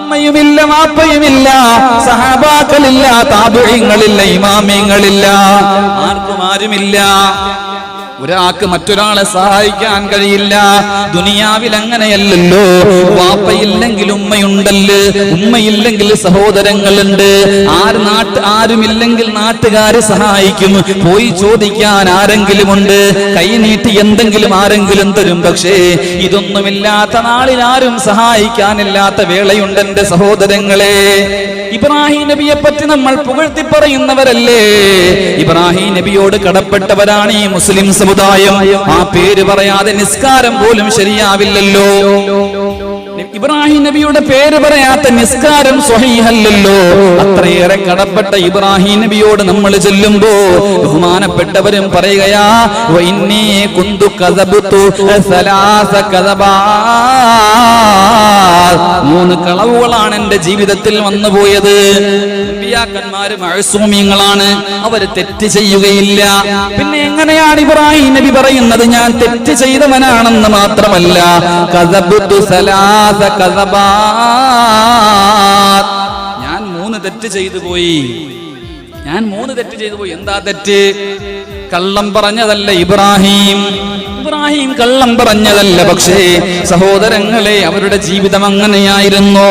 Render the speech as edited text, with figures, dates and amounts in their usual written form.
ഉമ്മയുമില്ല വാപ്പയുമില്ല, സഹാബാക്കളില്ല, താബിഈങ്ങളില്ല, ഇമാമിയങ്ങളില്ല, ആർക്കും ആരുമില്ല. ഒരാൾക്ക് മറ്റൊരാളെ സഹായിക്കാൻ കഴിയില്ല. ദുനിയാവിൽ അങ്ങനെയല്ലല്ലോ. വാപ്പയില്ലെങ്കിൽ ഉമ്മയുണ്ടല്ലോ, ഉമ്മയില്ലെങ്കിൽ സഹോദരങ്ങളുണ്ട്. ആരുമില്ലെങ്കിൽ നാട്ടുകാരെ സഹായിക്കും. പോയി ചോദിക്കാൻ ആരെങ്കിലും ഉണ്ട്, കൈ നീട്ടി എന്തെങ്കിലും ആരെങ്കിലും തരും. പക്ഷേ ഇതൊന്നുമില്ലാത്ത നാളിൽ ആരും സഹായിക്കാനില്ലാത്ത വേളയുണ്ട് എന്റെ സഹോദരങ്ങളെ. ഇബ്രാഹിം നബിയെ പറ്റി നമ്മൾ പുകഴ്ത്തി പറയുന്നവരല്ലേ? ഇബ്രാഹിം നബിയോട് കടപ്പെട്ടവരാണ് ഈ മുസ്ലിം സമുദായം. ആ പേര് പറയാതെ നിസ്കാരം പോലും ശരിയാവില്ലല്ലോ. ഇബ്രാഹിം നബിയുടെ പേര് പറയാത്ത നിസ്കാരം സ്വഹീഹല്ലല്ലോ. അത്രയേറെ കടപ്പെട്ട ഇബ്രാഹിം നബിയോട് നമ്മൾ ചെല്ലുമ്പോ ബഹുമാനപ്പെട്ടവരും പറയുകയാ, വഇന്നീ കുന്തു കദബതു സലാസ കദബാത്, 3 കളവുകളാണ് എന്റെ ജീവിതത്തിൽ വന്നുപോയത്. അമ്പിയാക്കന്മാര് മഅ്സൂമിയങ്ങളാണ്, അവര് തെറ്റ് ചെയ്യുകയില്ല. പിന്നെ എങ്ങനെയാണ് ഇബ്രാഹിം നബി പറയുന്നത് ഞാൻ തെറ്റ് ചെയ്തവനാണെന്ന് മാത്രമല്ല, കദബതു സലാസ കദബാത്, ഞാൻ 3 തെറ്റ് ചെയ്തു പോയി. എന്താ തെറ്റ്? കള്ളം പറഞ്ഞതല്ല ഇബ്രാഹിം കള്ളം പറഞ്ഞതല്ല. പക്ഷേ സഹോദരങ്ങളെ, അവരുടെ ജീവിതം അങ്ങനെയായിരുന്നു.